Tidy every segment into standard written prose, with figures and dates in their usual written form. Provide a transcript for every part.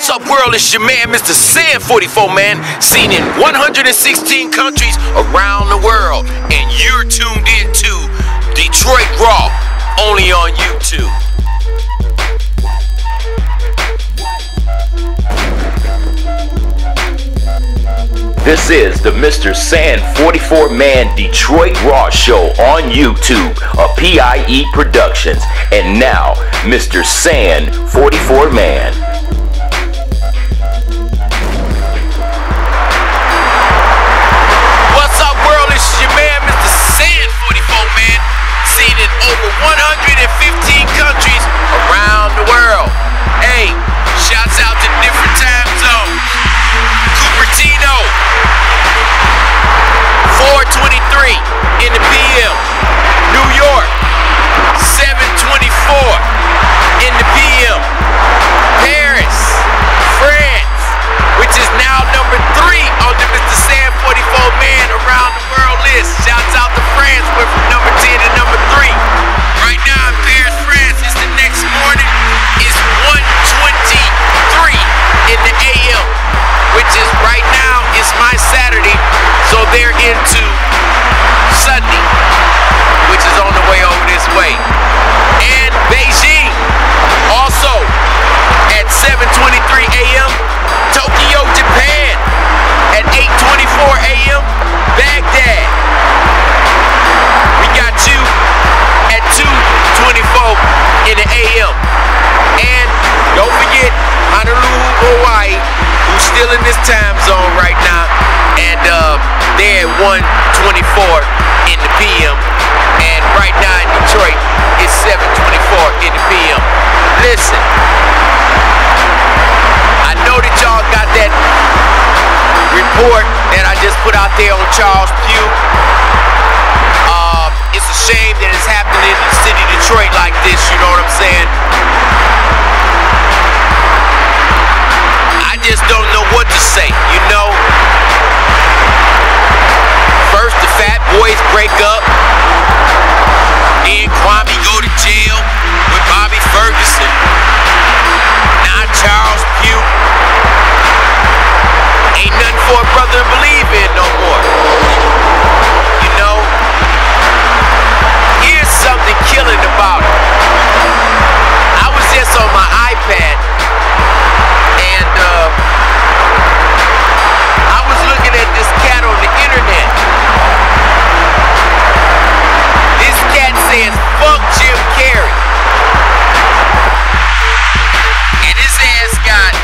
What's up, world? It's your man, MrSan44Man, seen in 116 countries around the world. And you're tuned in to Detroit Raw, only on YouTube. This is the MrSan44Man Detroit Raw Show on YouTube, a PIE Productions. And now, MrSan44Man. What's up, world? It's your man, MrSan44Man, seen in over 115 countries around the world. Hey, shouts out to different time zones. Cupertino, 4:23 in the PM. New York, 7:24 in the PM. Paris, France, which is now number 3 on the MrSan44Man around the world list. Shouts out to France, went from number 10 to number 3. Right now in Paris, France, it's the next morning. It's 1:23 in the AM, which is right now, it's my Saturday, so they're into Sunday, which is on the way over this way. And Beijing, also at 7:23 AM. Tokyo, Japan, at 8:24 AM. Baghdad, we got you at 2:24 in the AM. And don't forget Honolulu, Hawaii, who's still in this time zone right now, and they're at 1:24 in the PM. And right now in Detroit, it's 7:24 in the PM. Listen, I know that y'all got that report that I just put out there on Charles Pugh. It's a shame that it's happening in the city of Detroit like this, you know what I'm saying? I just don't know what to say, you know? First, the Fat Boys break up. Then Kwame go to jail with Bobby Ferguson. Now Charles Pugh. Ain't nothing for a brother to believe in no more. You know? Here's something killing about it. I was just on my iPad, and I was looking at this cat on the internet. This cat says, "Fuck Jim Carrey." And his ass got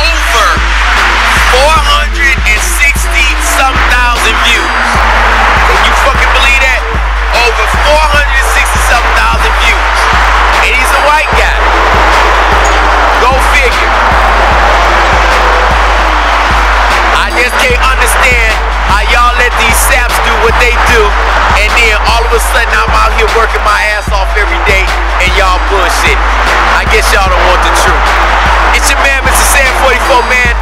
over 460-some thousand views. Can you fucking believe that? Over 460-some thousand views. And he's a white guy. Go figure. I just can't understand how y'all let these saps do what they do, and then all of a sudden I'm out here working my ass off every day, and y'all bullshit. I guess y'all don't want the truth. It's your man, MrSan44Man.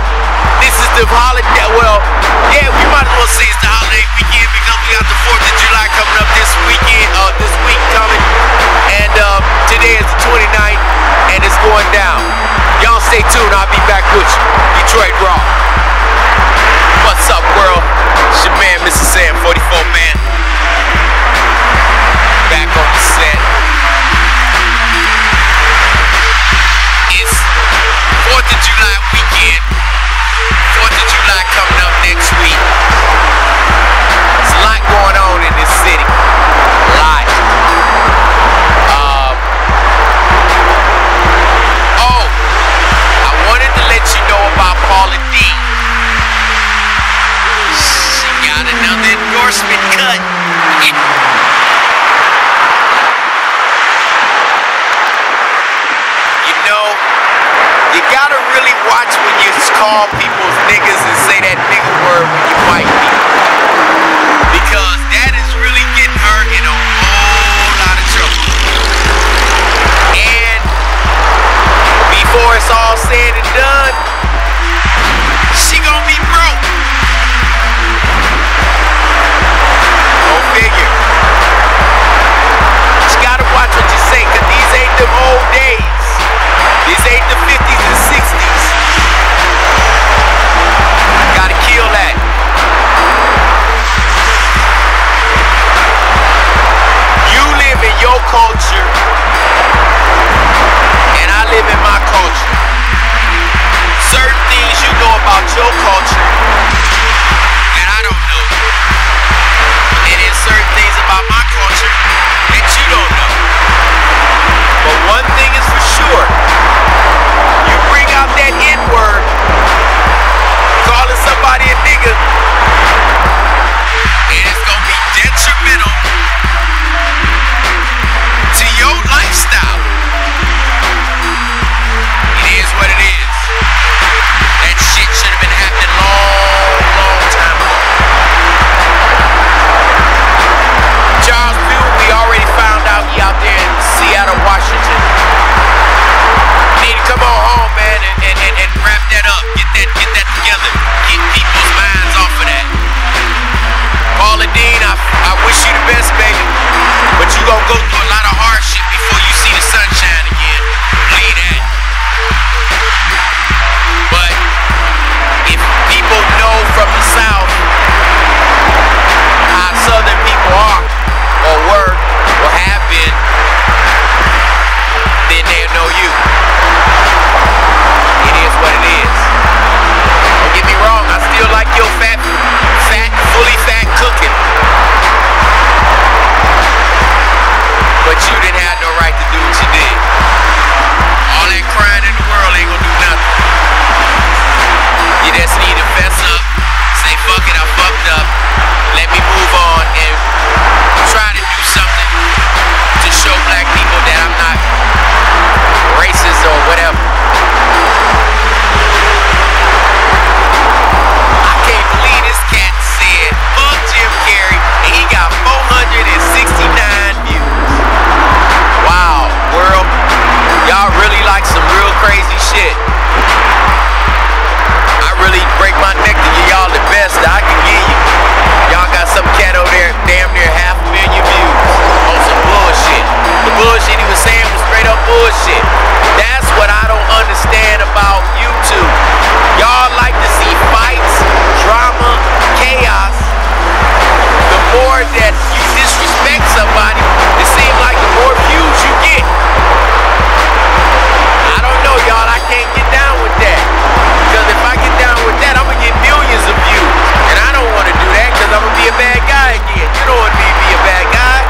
This is the holiday, well, yeah, we might as well say it's the holiday weekend, because we got the 4th of July coming up this weekend, this week coming, and today is the 29th, and it's going down. Y'all stay tuned, I'll be back with you. Detroit Raw. What's up, world? It's your man, MrSan44Man. Back on the set. It's 4th of July weekend. 4th of July coming up next week. There's a lot going on in this city. A lot. Oh, I wanted to let you know about Paula D. She got another endorsement cut. You know, you gotta really watch when you call people's niggas and say that nigga word when you fight people, because that is really getting her in a whole lot of trouble. And before it's all said and done, she gonna be broke. Go figure. You gotta watch what you say, cause these ain't them old days. These ain't the 50 your culture that I don't know. And there's certain things about my culture that you don't know. But one thing is for sure, you bring out that N-word, calling somebody a nigga, and it's gonna be detrimental to your lifestyle. It is what it is. That shit should have been happening long time ago. Charles Pugh, we already found out he out there in Seattle, Washington. You need to come on home, man, and wrap that up. Get that together. Get people's minds off of that. Paula Dean, I wish you the best, baby. But you gonna go through a lot of hardship before you see the sunshine again. Believe that. But if people know from the South how Southern people are, or were, or have been, then they'll know you. It is what it is. Don't get me wrong, I still like your fully fat cooking. But you didn't have no right to do what you did. All that crying in the world ain't gonna do nothing. You just need to fess up, say fuck it, I fucked up, let me move on and try to do something to show black people that I'm not racist or whatever. I can't believe this cat said fuck Jim Carrey and he got 469 views. Wow, world, y'all really like some real crazy shit. I really break my neck to give y'all the best that I can give you. Y'all got some cat over there damn near 500,000 views on some bullshit. The bullshit he was saying was straight up bullshit. That's what I don't understand about YouTube. Y'all like to see fights, drama, chaos. The more that you disrespect somebody, it seems like the more views you get. I don't know, y'all. I can't get down with that. Because if I get down with that, I'm going to get millions of views. And I don't want to do that because I'm going to be a bad guy again. You don't want me to be a bad guy.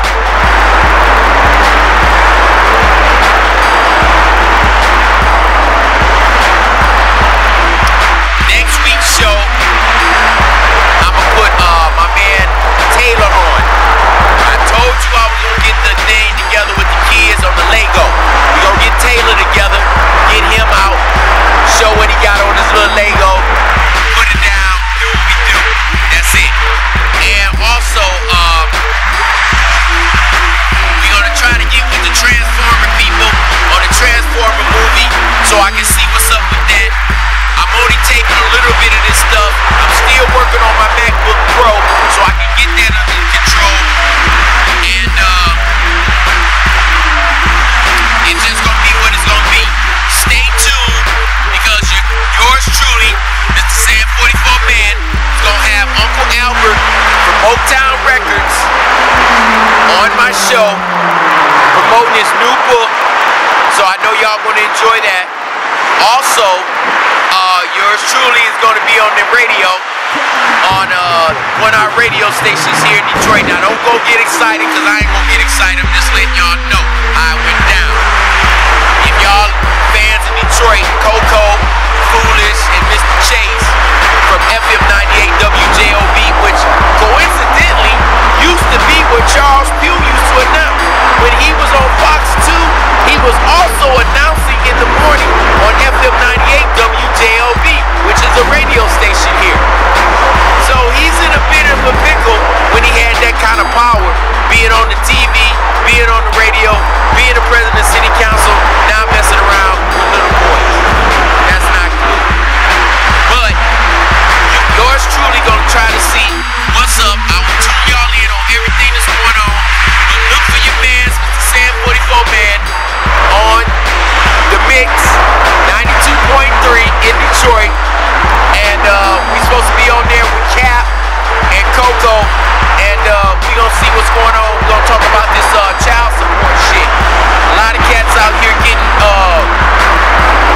Next week's show, I'm going to put my man Taylor on. I told you I was going to get the thing together with the kids on the Lego. We're going to get Taylor together, get him out, show what he got on his little Lego, put it down, do what we do. That's it. And also, we're going to try to get with the Transformer people on the Transformer movie so I can see what's up with that. I'm only taking a little bit of this stuff. I'm still working on my MacBook Pro so I can get that under control. And it's just going to be what it's going to be. Stay tuned because yours truly, MrSan44Man, is going to have Uncle Albert from Motown Records on my show promoting his new book. So I know y'all going to enjoy that. Also, yours truly is going to be on the radio on one of our radio stations here in Detroit. Now don't go get excited because I ain't going to get excited. I'm just letting y'all know how it went down. If y'all fans in Detroit, Coco, Foolish, and Mr. Chase from FM 98 WJOB, which coincidentally used to be what Charles Pugh used to announce. When he was on Fox 2, he was also announcing in the morning on FM 98 WJOB, which is a radio station here. So he's in a bit of a pickle when he had that kind of power, being on the TV, being on the radio, being the president of city council, now messing around with little boys. That's not good. But yours truly gonna try to see what's up. I will tune y'all in on everything that's going on. But look for your man, MrSan44Man, on the mix, 92.3 in Detroit. And we supposed to be on there with Cap and Coco. And we gonna see what's going on. We're gonna talk about this child support shit. A lot of cats out here getting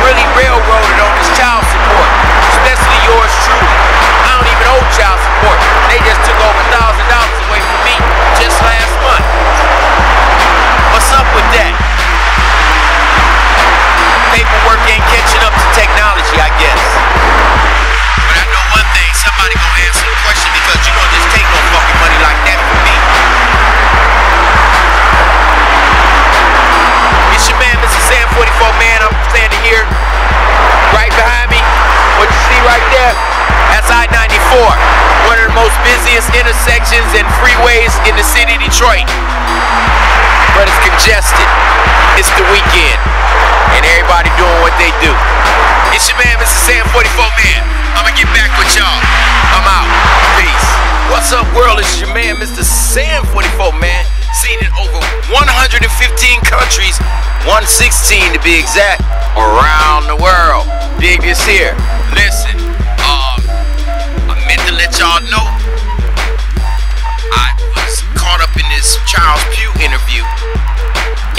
really railroaded on this child support, especially yours truly. answer the question because you don't just take no fucking money like that from me. It's your man, MrSan44Man. I'm standing here. Right behind me, what you see right there, that's I-94, one of the most busiest intersections and freeways in the city of Detroit. But it's congested. It's the weekend, and everybody doing what they do. It's your man, MrSan44Man. I'ma get back with y'all. I'm out. Peace. What's up, world? It's your man, MrSan44Man. Seen in over 115 countries, 116 to be exact, around the world. Dig this here. Listen, I meant to let y'all know I was caught up in this Charles Pugh interview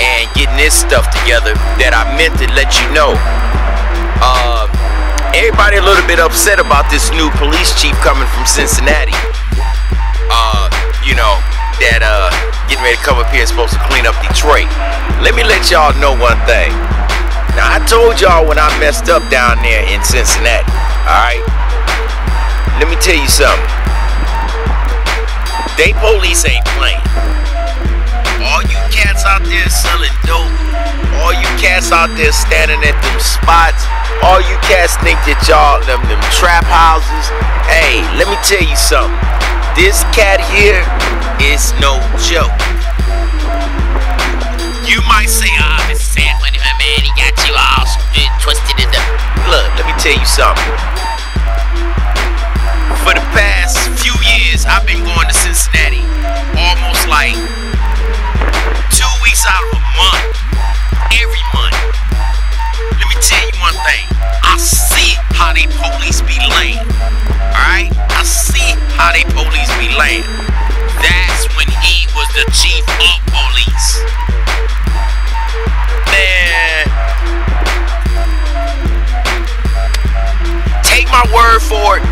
and getting this stuff together that I meant to let you know. Everybody a little bit upset about this new police chief coming from Cincinnati. You know, that getting ready to come up here and supposed to clean up Detroit. Let me let y'all know one thing. Now, I told y'all when I messed up down there in Cincinnati, alright? Let me tell you something. They police ain't playing. All you cats out there selling dope, all you cats out there standing at them spots, all you cats think that y'all, them trap houses, hey, let me tell you something. This cat here is no joke. You might say, MrSan44Man, he got you all twisted in the... Look, let me tell you something. For the past few years, I've been going to Cincinnati almost like 2 weeks out of a month. Every month. Let me tell you one thing. I see how they police be laying. Alright? I see how they police be laying. That's when he was the chief of police. Man, take my word for it,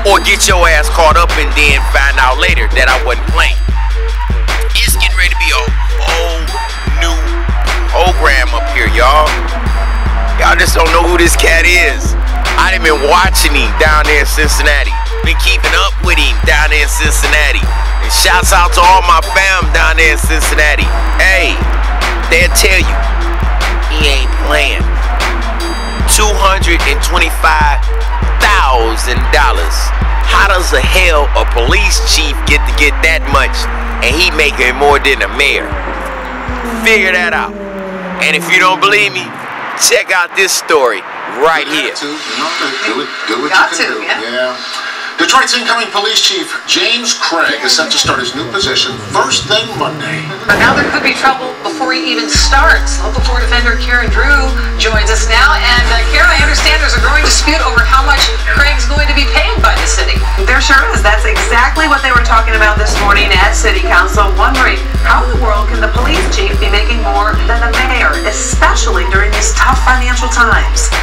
or get your ass caught up and then find out later that I wasn't playing. It's getting ready to be a whole new program up here, y'all. Y'all just don't know who this cat is. I done been watching him down there in Cincinnati. Been keeping up with him down there in Cincinnati. And shouts out to all my fam down there in Cincinnati. Hey, they'll tell you, he ain't playing. $225,000. How does the hell a police chief get that much and he making more than a mayor? Figure that out. And if you don't believe me, check out this story right here. Do what you can do. Yeah. Detroit's incoming police chief, James Craig, is set to start his new position first thing Monday. But now there could be trouble before he even starts. Local 4 defender Karen Drew joins us now. And Karen, I understand there's a growing dispute over how much Craig's going to be paid by the city. There sure is. That's exactly what they were talking about this morning at City Council, wondering how in the world can the police chief be making more than the mayor, especially during these tough financial times.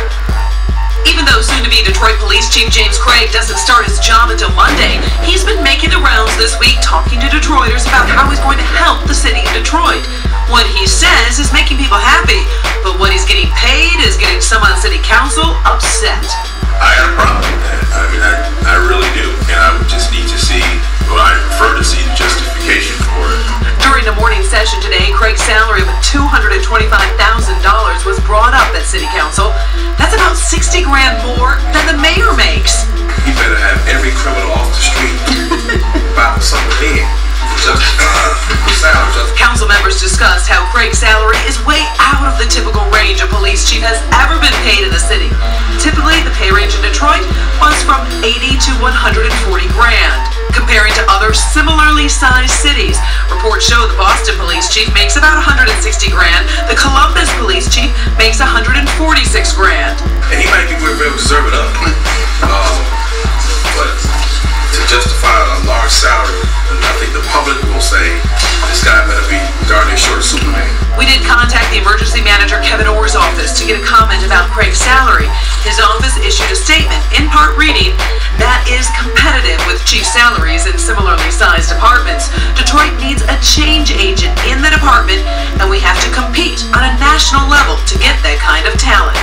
Even though soon-to-be Detroit Police Chief James Craig doesn't start his job until Monday, he's been making the rounds this week talking to Detroiters about how he's going to help the city of Detroit. What he says is making people happy, but what he's getting paid is getting some on City Council upset. I have a problem with that. I mean, I really do. And I would just need to see, well, I prefer to see the justification for it. During the morning session today, Craig's salary of $225,000 was brought up at City Council. That's about 60 grand more than the mayor makes. He better have every criminal off the street about something in to justify the salary. Council members discussed how Craig's salary is way out of the typical range a police chief has ever been paid in the city. Typically, the pay range in Detroit was from 80 to 140 grand. Comparing to other similarly sized cities, reports show the Boston police chief makes about 160 grand. The Columbus police chief makes 146 grand. And he might be very deserving of it. But to justify a large salary, I think the public will say, this guy better be darn near short of Superman. We did contact the emergency manager Kevin Orr's office to get a comment about Craig's salary. His office issued a statement, in part reading, that is competitive with chief salaries in similarly sized departments. Detroit needs a change agent in the department, and we have to compete on a national level to get that kind of talent.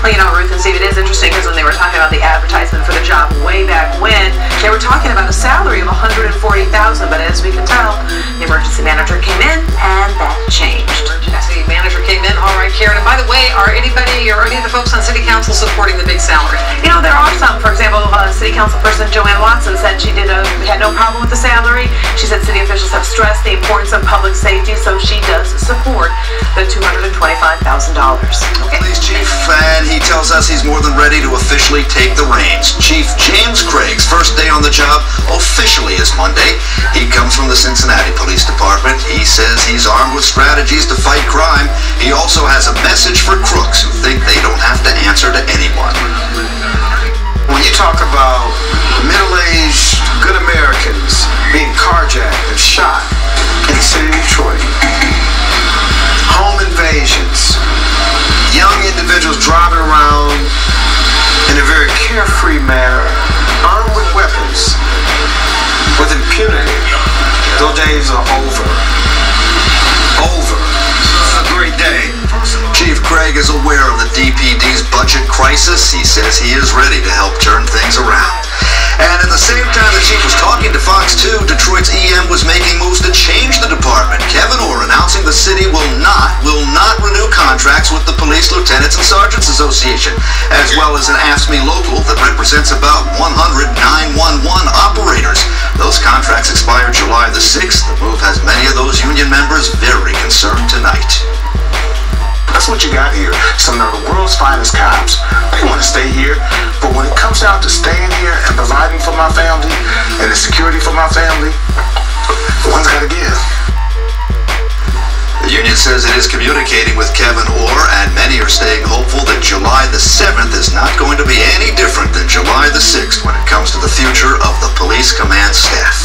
Well, you know, Ruth, in Steve, it is interesting because when they were talking about the advertisement for the job way back when, they were talking about a salary of $140,000, but as we can tell, the emergency manager came in and that changed. Emergency manager came in. All right, Karen. And by the way, are anybody or any of the folks on City Council supporting the big salary? You know, there are some. For example, City Council person Joanne Watson said she had no problem with the salary. She said city officials have stressed the importance of public safety, so she does support the $225,000. Okay. Police chief, and he tells us he's more than ready to officially take the reins. Chief James Craig's first day on the job officially is Monday. He comes from the Cincinnati Police Department. He says he's armed with strategies to fight crime. He also has a message for crooks who think they don't have to answer to anyone. When you talk about middle-aged, good Americans being carjacked and shot in the city of Detroit, home invasions, young individuals driving around in a very carefree manner, armed with weapons, with impunity, those days are over. Over. A great day. Chief Craig is aware of the DPD's budget crisis. He says he is ready to help turn things around. And at the same time the chief was talking to Fox 2, Detroit's EM was making moves to change the department. Kevin Orr announcing the city will not renew contracts with the Police Lieutenants and Sergeants Association, as well as an AFSCME local that represents about 100 911 operators. Those contracts expire July the 6th. The move has many of those union members very concerned tonight. That's what you got here. Some of the world's finest cops. They want to stay here, but when it comes down to staying here and providing for my family and the security for my family, one's got to give. The union says it is communicating with Kevin Orr, and many are staying hopeful that July the 7th is not going to be any different than July the 6th when it comes to the future of the police command staff.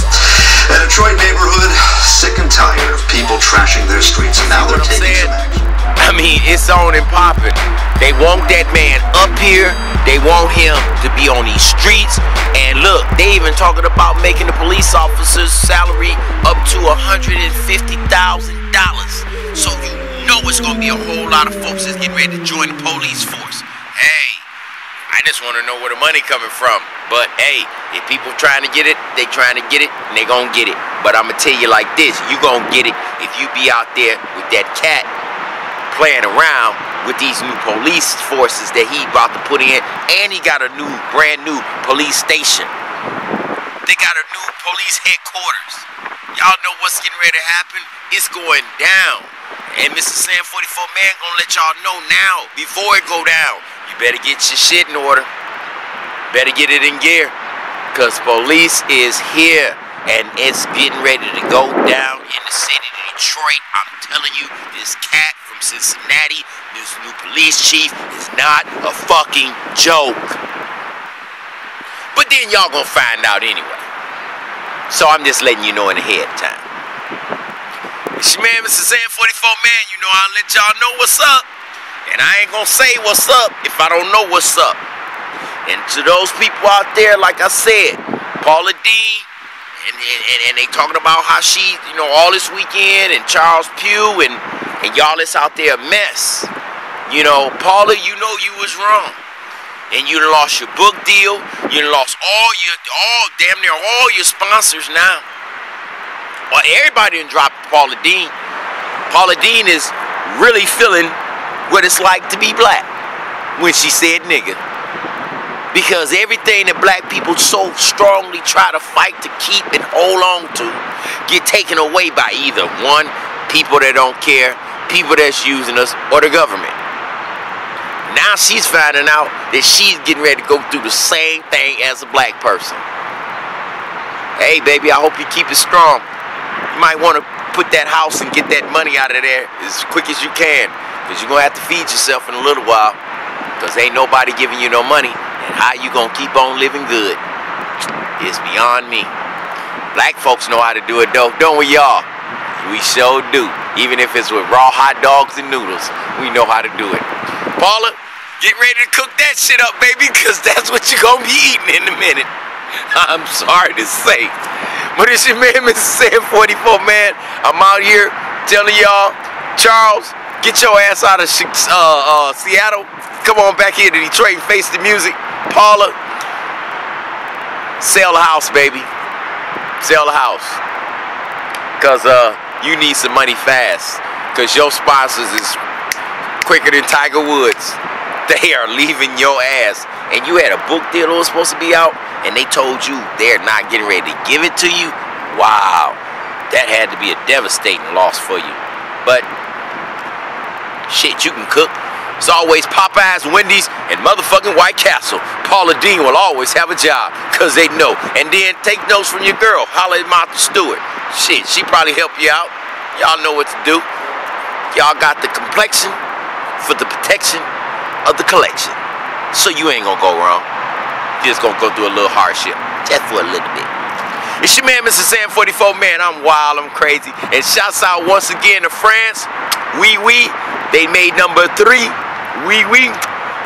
A Detroit neighborhood sick and tired of people trashing their streets, and now they're taking some action. I mean, it's on and popping. They want that man up here. They want him to be on these streets. And look, they even talking about making the police officer's salary up to $150,000. So you know it's going to be a whole lot of folks that's getting ready to join the police force. Hey, I just want to know where the money coming from. But hey, if people trying to get it, they trying to get it, and they going to get it. But I'm going to tell you like this, you going to get it if you be out there with that cat playing around with these new police forces that he about to put in, and he got a brand new police station. They got a new police headquarters. Y'all know what's getting ready to happen? It's going down. And MrSan44Man gonna let y'all know now, before it go down. You better get your shit in order. Better get it in gear. Cause police is here, and it's getting ready to go down in the city of Detroit. I'm telling you, this cat from Cincinnati, this new police chief, is not a fucking joke. But then y'all gonna find out anyway. So I'm just letting you know in ahead of time. It's your man, MrSan44Man. You know I'll let y'all know what's up. And I ain't gonna say what's up if I don't know what's up. And to those people out there, like I said, Paula Dean, and they talking about how she, you know, all this weekend, and Charles Pugh, and y'all that's out there a mess. You know, Paula, you know you was wrong. And you done lost your book deal. You done lost damn near all your sponsors now. Well, everybody done dropped Paula Dean. Paula Dean is really feeling what it's like to be black when she said nigga. Because everything that black people so strongly try to fight to keep and hold on to get taken away by either one, people that don't care, people that's using us, or the government. Now she's finding out that she's getting ready to go through the same thing as a black person. Hey, baby, I hope you keep it strong. You might want to put that house and get that money out of there as quick as you can, because you're going to have to feed yourself in a little while, because ain't nobody giving you no money. And how you going to keep on living good is beyond me. Black folks know how to do it, though, don't we, y'all? We sure do. Even if it's with raw hot dogs and noodles, we know how to do it. Paula, get ready to cook that shit up, baby, because that's what you're going to be eating in a minute. I'm sorry to say. But it's your man, MrSan44Man. I'm out here telling y'all, Charles, Get your ass out of Seattle. Come on back here to Detroit and face the music. Paula, sell the house, baby. Sell the house. Because you need some money fast. Because your sponsors is quicker than Tiger Woods. They are leaving your ass. And you had a book deal that was supposed to be out, and they told you they're not getting ready to give it to you. Wow. That had to be a devastating loss for you. But shit, you can cook. It's always Popeyes, Wendy's, and motherfucking White Castle. Paula Dean will always have a job, because they know. And then take notes from your girl, holla at Martha Stewart. Shit, she probably help you out. Y'all know what to do. Y'all got the complexion for the protection of the collection. So you ain't gonna go wrong. You're just gonna go through a little hardship. Just for a little bit. It's your man, MrSan44Man. I'm wild, I'm crazy. And shouts out once again to France. They made number 3.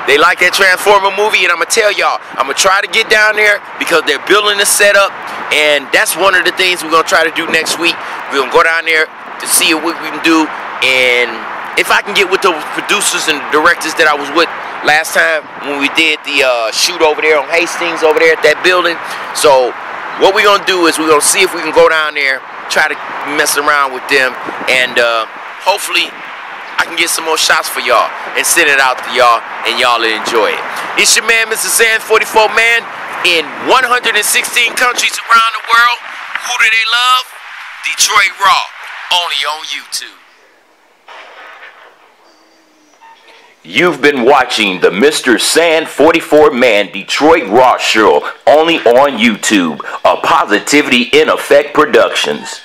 They like that Transformer movie, and I'm gonna tell y'all, I'm gonna try to get down there because they're building the setup, and that's one of the things we're gonna try to do next week. We're gonna go down there to see what we can do, and if I can get with the producers and directors that I was with last time when we did the shoot over there on Hastings, over there at that building. So what we're gonna do is we're gonna see if we can go down there, try to mess around with them, and hopefully I can get some more shots for y'all and send it out to y'all, and y'all will enjoy it. It's your man, MrSan44Man, in 116 countries around the world. Who do they love? Detroit Raw, only on YouTube. You've been watching the MrSan44Man Detroit Raw Show, only on YouTube, a Positivity in Effect Productions.